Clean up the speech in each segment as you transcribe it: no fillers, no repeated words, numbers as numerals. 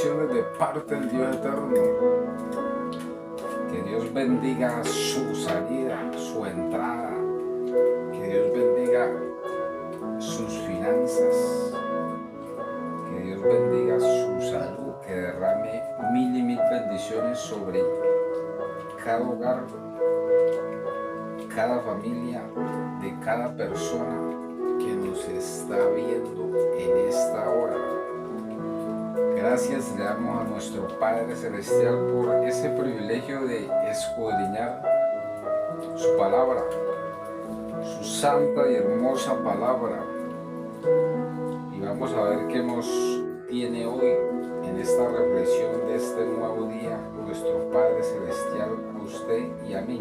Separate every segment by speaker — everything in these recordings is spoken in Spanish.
Speaker 1: bendiciones de parte del Dios eterno. Que Dios bendiga su salida, su entrada. Que Dios bendiga sus finanzas. Que Dios bendiga su salud. Que derrame mil y mil bendiciones sobre cada hogar, cada familia, de cada persona que nos está viendo en esta hora. Gracias le damos a nuestro Padre Celestial por ese privilegio de escudriñar su palabra, su santa y hermosa palabra. Y vamos a ver qué nos tiene hoy en esta reflexión de este nuevo día nuestro Padre Celestial a usted y a mí.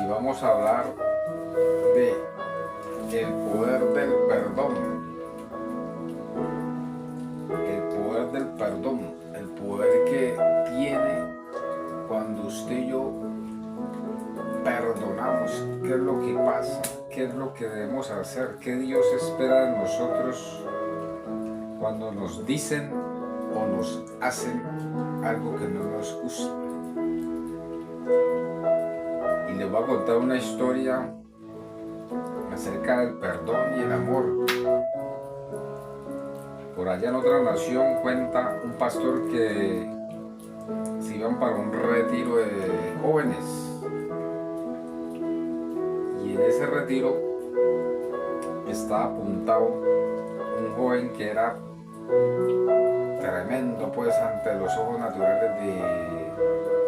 Speaker 1: Y vamos a hablar de el poder del perdón. El poder del perdón, el poder que tiene cuando usted y yo perdonamos. ¿Qué es lo que pasa? ¿Qué es lo que debemos hacer? ¿Qué Dios espera de nosotros cuando nos dicen o nos hacen algo que no nos gusta? Y les voy a contar una historia acerca del perdón y el amor. Por allá en otra nación cuenta un pastor que se iban para un retiro de jóvenes. Y en ese retiro estaba apuntado un joven que era tremendo pues ante los ojos naturales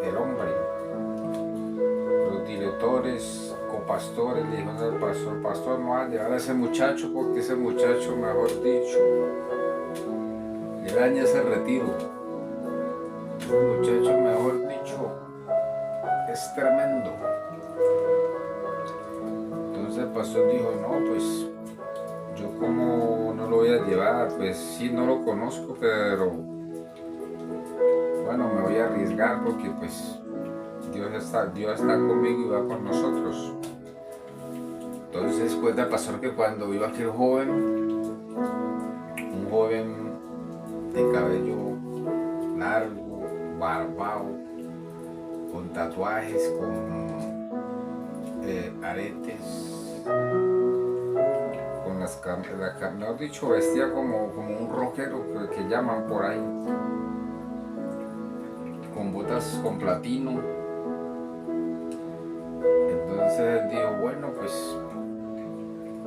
Speaker 1: del hombre. Los directores, copastores le dijeron al pastor: pastor, no va a llevar a ese muchacho porque ese muchacho, mejor dicho, le daña ese retiro. Ese muchacho, mejor dicho, es tremendo. Entonces el pastor dijo: no, pues yo como no lo voy a llevar, pues sí, no lo conozco, pero bueno, me voy a arriesgar porque pues Dios está conmigo y va con nosotros. Entonces cuenta el pastor que cuando vio a aquel joven, un joven de cabello largo, barbado, con tatuajes, con aretes, con mejor dicho, vestía como un rockero que llaman por ahí, con botas con platino. Entonces él dijo: bueno, pues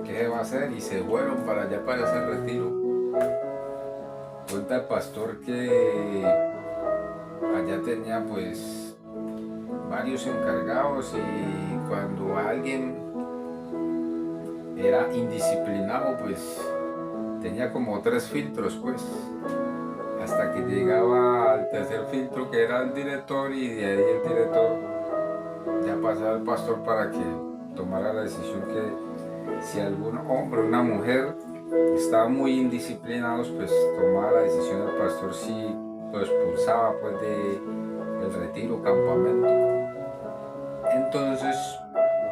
Speaker 1: ¿qué se va a hacer? Y se fueron para allá, para ese retiro. Cuenta el pastor que allá tenía pues varios encargados, y cuando alguien era indisciplinado pues tenía como 3 filtros pues, hasta que llegaba al tercer filtro, que era el director, y de ahí el director ya pasaba al pastor para que tomara la decisión que si algún hombre o una mujer estaban muy indisciplinados, pues tomaba la decisión del pastor si lo expulsaba pues del retiro, campamento. Entonces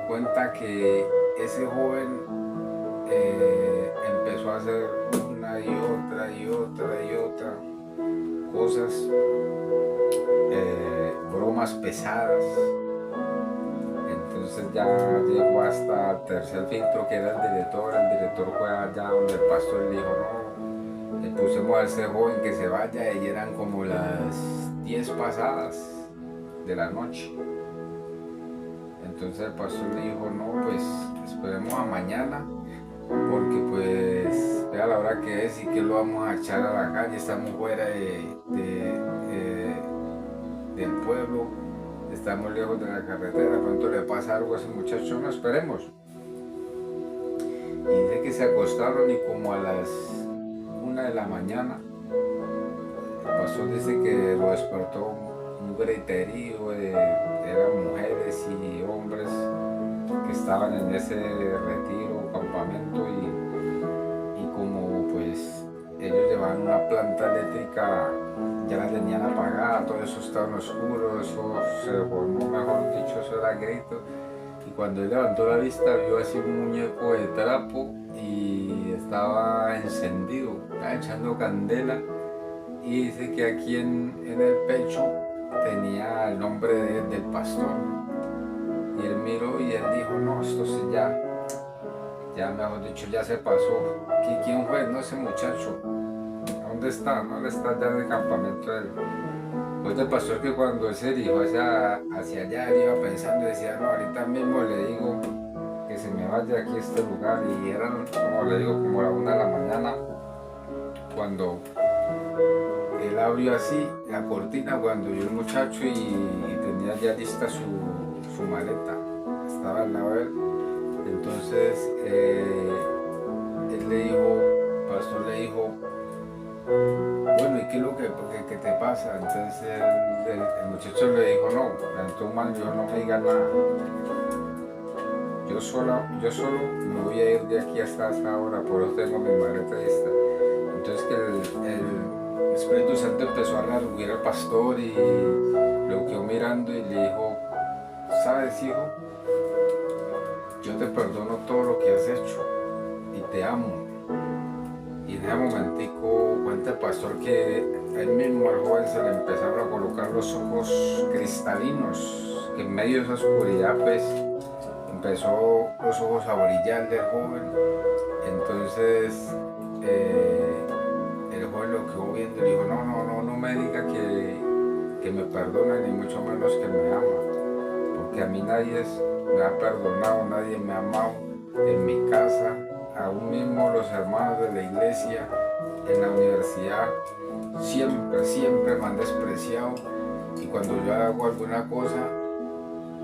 Speaker 1: cuenta que ese joven empezó a hacer una y otra cosas, bromas pesadas. Entonces ya llegó hasta el tercer filtro, que era el director fue allá donde el pastor le dijo: no, le pusimos a ese joven que se vaya, y eran como las 10 pasadas de la noche. Entonces el pastor le dijo: no, pues esperemos a mañana, porque pues vea la hora que es y que lo vamos a echar a la calle, estamos fuera del pueblo, estamos lejos de la carretera, pronto le pasa algo a ese muchacho, no esperemos. Y dice que se acostaron, y como a las 1 de la mañana el pastor dice que lo despertó un griterío, eran mujeres y hombres que estaban en ese retiro, campamento, y como pues ellos llevaban una planta eléctrica, ya la tenían apagada, todo eso estaba en oscuro, eso se formó, mejor dicho, eso era grito. Y cuando él levantó la vista, vio así un muñeco de trapo y estaba encendido, estaba echando candela, y dice que aquí en el pecho tenía el nombre del pastor. Y él miró y él dijo, no, esto sí ya mejor dicho, ya se pasó. ¿Quién fue? No, ese muchacho. ¿Dónde está? No, él está allá en el campamento del... Pues el pastor, que cuando él se dirigió hacia allá, él iba pensando y decía, no, ahorita mismo le digo que se me vaya aquí a este lugar. Y eran, como le digo, como la 1 de la mañana, cuando él abrió así la cortina, cuando vio el muchacho y tenía ya lista su maleta, estaba al lado de él. Entonces él le dijo, el pastor le dijo, bueno, ¿y qué es lo que te pasa? Entonces el muchacho le dijo, no, levantó un mal, yo no me digas nada. Yo solo me voy a ir de aquí hasta esa hora, por eso tengo mi maleta lista. Entonces que el Espíritu Santo empezó a redarguir al pastor y lo quedó mirando y le dijo, ¿sabes, hijo? Yo te perdono todo lo que has hecho y te amo. Y en ese momentico cuenta el pastor que él mismo, al joven, se le empezaron a colocar los ojos cristalinos, que en medio de esa oscuridad pues empezó los ojos a brillar del joven. Entonces el joven lo quedó viendo y dijo, no me diga que me perdona, ni mucho menos que me ama, porque a mí nadie me ha perdonado, nadie me ha amado en mi casa, aún mismo los hermanos de la iglesia, en la universidad, siempre me han despreciado, y cuando yo hago alguna cosa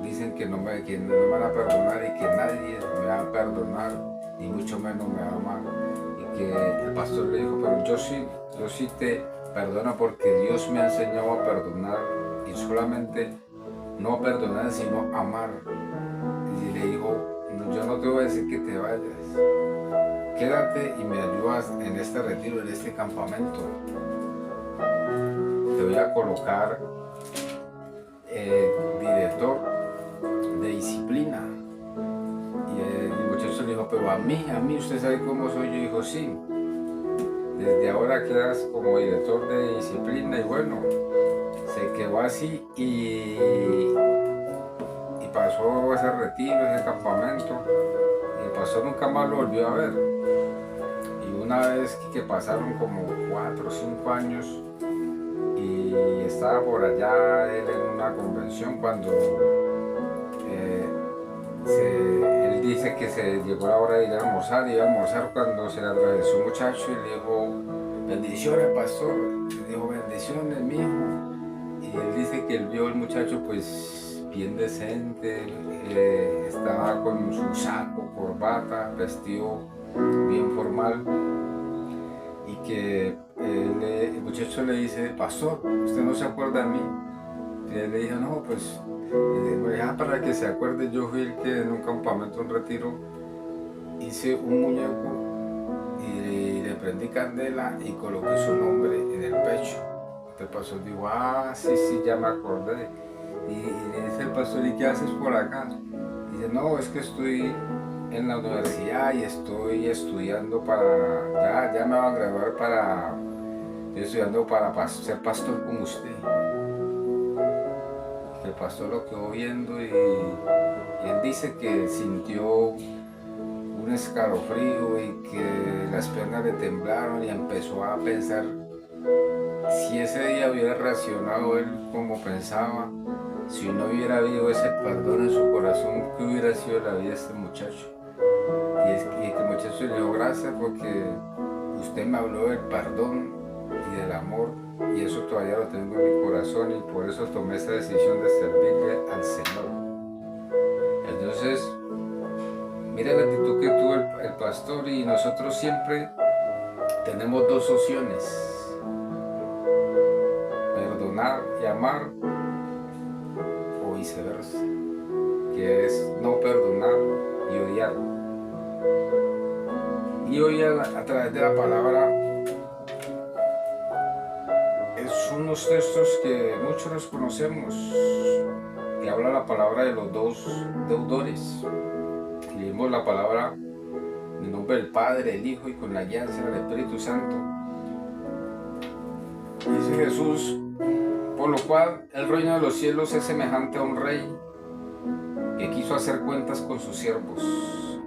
Speaker 1: dicen que no me van a perdonar y que nadie me va a perdonar, ni mucho menos me va a amar. Y que el pastor le dijo, pero yo sí te perdono, porque Dios me ha enseñado a perdonar, y solamente no perdonar sino amar. Y le dijo, yo no te voy a decir que te vayas, quédate y me ayudas en este retiro, en este campamento. Te voy a colocar director de disciplina. Y el muchacho le dijo, pero a mí, ¿usted sabe cómo soy yo? Y dijo, sí, desde ahora quedas como director de disciplina. Y bueno, se quedó así y pasó ese retiro, ese campamento, y el pastor nunca más lo volvió a ver. Y una vez que pasaron como 4 o 5 años, y estaba por allá él en una convención, cuando él dice que se llegó la hora de ir a almorzar, y iba a almorzar cuando se le atravesó un muchacho y le dijo, bendiciones, pastor. Le dijo, bendiciones, mijo. Y él dice que él vio al muchacho pues bien decente, estaba con su saco, corbata, vestido bien formal, y que el muchacho le dice, pastor, ¿usted no se acuerda de mí? Y él le dijo, no, pues para que se acuerde, yo fui el que en un campamento, un retiro, hice un muñeco y le prendí candela y coloqué su nombre en el pecho. El pastor dijo, sí, ya me acordé. Y le dice el pastor, ¿y qué haces por acá? Y dice, no, es que estoy en la universidad y estoy estudiando ya me voy a graduar estoy estudiando para ser pastor como usted. El pastor lo quedó viendo y él dice que sintió un escalofrío y que las piernas le temblaron, y empezó a pensar si ese día hubiera reaccionado él como pensaba, si no hubiera habido ese perdón en su corazón, ¿qué hubiera sido la vida de este muchacho? Y este muchacho le dijo, gracias porque usted me habló del perdón y del amor, y eso todavía lo tengo en mi corazón, y por eso tomé esa decisión de servirle al Señor. Entonces, mira la actitud que tuvo el pastor, y nosotros siempre tenemos 2 opciones: perdonar y amar, o viceversa, que es no perdonar y odiar. Y hoy a través de la palabra, son unos textos que muchos los conocemos, que habla la palabra de los 2 deudores. Leímos la palabra en En el nombre del Padre, del Hijo y con la guianza del Espíritu Santo. Dice Jesús, por lo cual el reino de los cielos es semejante a un rey que quiso hacer cuentas con sus siervos.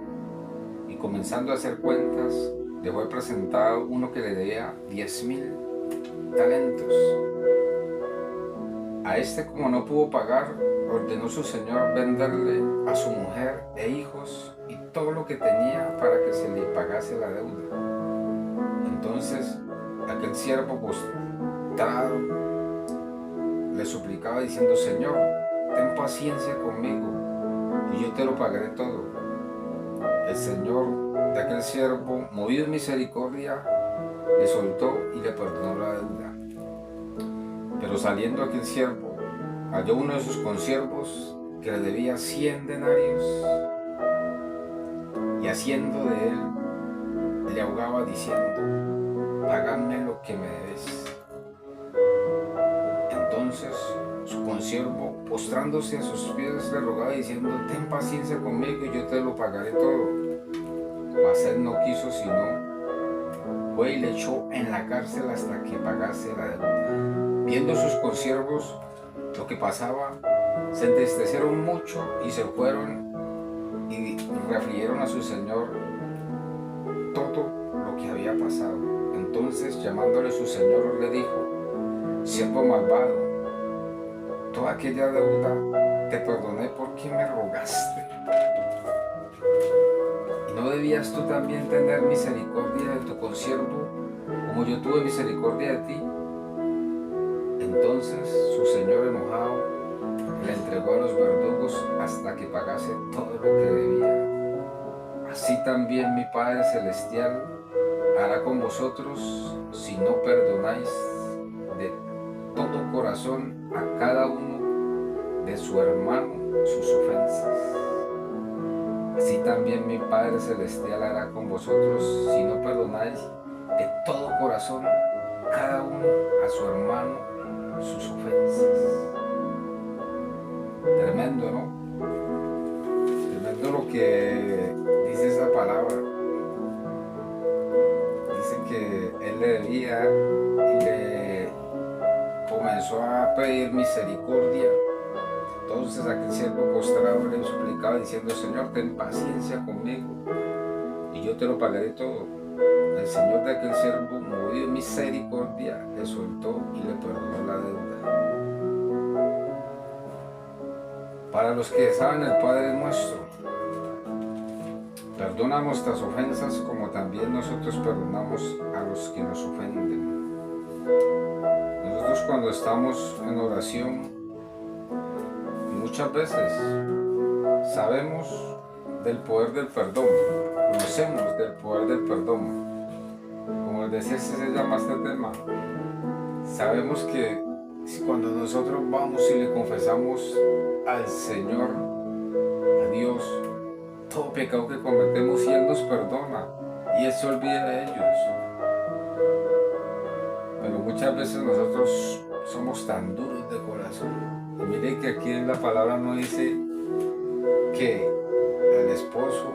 Speaker 1: Y comenzando a hacer cuentas, le fue presentado uno que le debía 10,000 talentos. A este, como no pudo pagar, ordenó su señor venderle a su mujer e hijos y todo lo que tenía para que se le pagase la deuda. Entonces aquel siervo postrado le suplicaba diciendo, Señor, ten paciencia conmigo y yo te lo pagaré todo. El señor de aquel siervo, movido en misericordia, le soltó y le perdonó la deuda. Pero saliendo aquel siervo, halló uno de sus consiervos que le debía 100 denarios y haciendo de él, le ahogaba diciendo, págame lo que me debes. Entonces su consiervo, postrándose a sus pies, le rogaba diciendo, ten paciencia conmigo y yo te lo pagaré todo. Mas él no quiso, sino fue y le echó en la cárcel hasta que pagase la deuda. Viendo sus consiervos lo que pasaba, se entristecieron mucho y se fueron y refirieron a su señor todo lo que había pasado. Entonces, llamándole su señor, le dijo, siervo malvado, toda aquella deuda te perdoné porque me rogaste. ¿Y no debías tú también tener misericordia de tu consiervo, como yo tuve misericordia de ti? Entonces su señor enojado le entregó a los verdugos hasta que pagase todo lo que debía. Así también mi Padre Celestial hará con vosotros si no perdonáis de todo corazón a cada uno de su hermano sus ofensas. Así también mi Padre Celestial hará con vosotros si no perdonáis de todo corazón cada uno a su hermano sus ofensas. Tremendo, ¿no? Tremendo lo que dice esa palabra. Dice que él le debía y le comenzó a pedir misericordia. Entonces aquel siervo postrado le suplicaba diciendo, Señor, ten paciencia conmigo y yo te lo pagaré todo. El señor de aquel siervo, movido en misericordia, le soltó y le perdonó la deuda. Para los que saben el Padre nuestro, perdona nuestras ofensas como también nosotros perdonamos a los que nos ofenden. Nosotros cuando estamos en oración, muchas veces sabemos del poder del perdón, conocemos del poder del perdón. Como les decía, se llama este tema. Sabemos que cuando nosotros vamos y le confesamos al Señor, a Dios, todo pecado que cometemos y Él nos perdona y Él se olvida de ellos. Pero muchas veces nosotros somos tan duros de corazón. Y miren que aquí en la palabra no dice que el esposo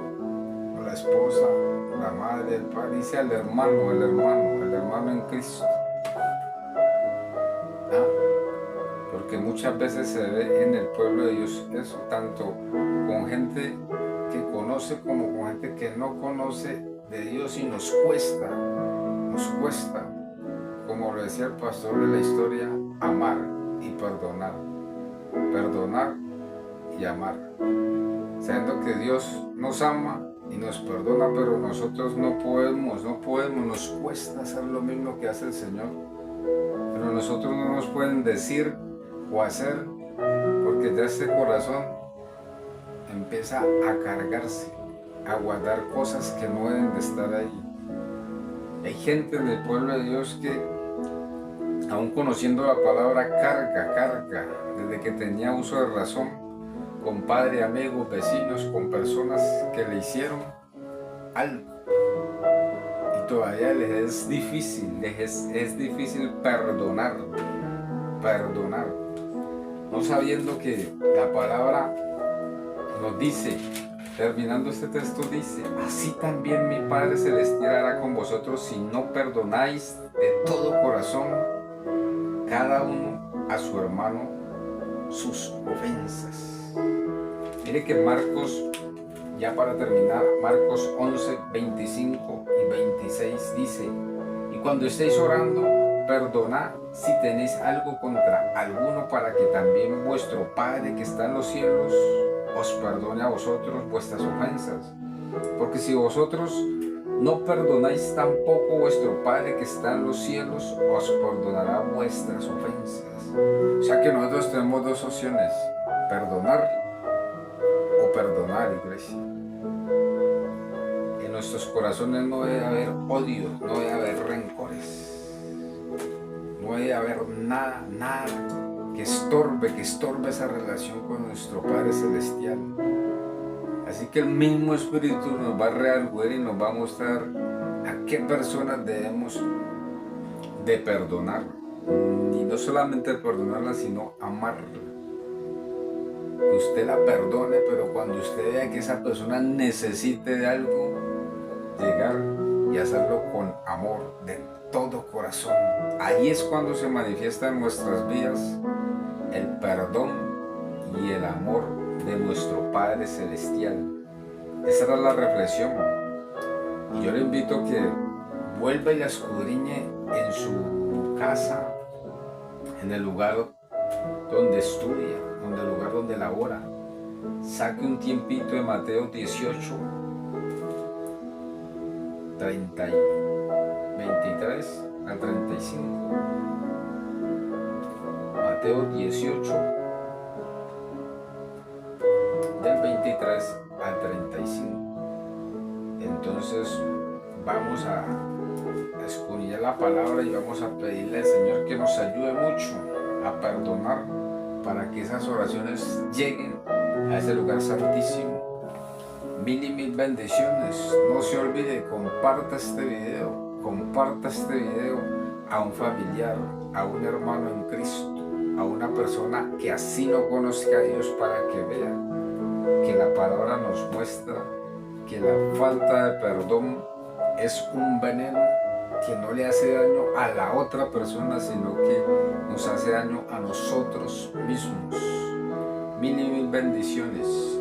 Speaker 1: o la esposa, la madre, el padre, dice al hermano, el hermano en Cristo. Porque muchas veces se ve en el pueblo de Dios eso, tanto con gente que conoce como con gente que no conoce de Dios, y nos cuesta, como lo decía el pastor de la historia, amar y perdonar y amar, sabiendo que Dios nos ama y nos perdona, pero nosotros no podemos, nos cuesta hacer lo mismo que hace el Señor. Pero nosotros no nos pueden decir o hacer, porque ya este corazón empieza a cargarse, a guardar cosas que no deben de estar ahí. Hay gente en el pueblo de Dios que, aún conociendo la palabra, carga, desde que tenía uso de razón, con padre, amigos, vecinos, con personas que le hicieron algo. Y todavía les es difícil perdonar, no sabiendo que la palabra nos dice Terminando este texto dice, así también mi Padre Celestial hará con vosotros si no perdonáis de todo corazón cada uno a su hermano sus ofensas. Mire que Marcos, ya para terminar, Marcos 11, 25 y 26 dice, y cuando estéis orando, perdonad si tenéis algo contra alguno, para que también vuestro Padre que está en los cielos os perdone a vosotros vuestras ofensas. Porque si vosotros no perdonáis, tampoco vuestro Padre que está en los cielos os perdonará vuestras ofensas. O sea que nosotros tenemos dos opciones, perdonar o perdonar, iglesia. En nuestros corazones no debe haber odio, no debe haber rencores. No debe haber nada que estorbe esa relación con nuestro Padre Celestial. Así que el mismo Espíritu nos va a redarguir y nos va a mostrar a qué personas debemos de perdonar. Y no solamente perdonarla, sino amarla. Que usted la perdone, pero cuando usted vea que esa persona necesite de algo, llegar y hacerlo con amor, de todo corazón. Ahí es cuando se manifiesta en nuestras vidas el perdón y el amor de nuestro Padre Celestial. Esa era la reflexión. Y yo le invito a que vuelva y la escudriñe en su casa, en el lugar donde estudia, en el lugar donde labora. Saque un tiempito de Mateo 18, 23 al 35. Mateo 18, del 23 al 35. Entonces vamos a escudriñar la palabra y vamos a pedirle al Señor que nos ayude mucho a perdonar, para que esas oraciones lleguen a ese lugar santísimo. Mil y mil bendiciones. No se olvide, comparta este video a un familiar, a un hermano en Cristo, a una persona que así no conozca a Dios, para que vea que la palabra nos muestra que la falta de perdón es un veneno que no le hace daño a la otra persona, sino que nos hace daño a nosotros mismos. Mil y mil bendiciones.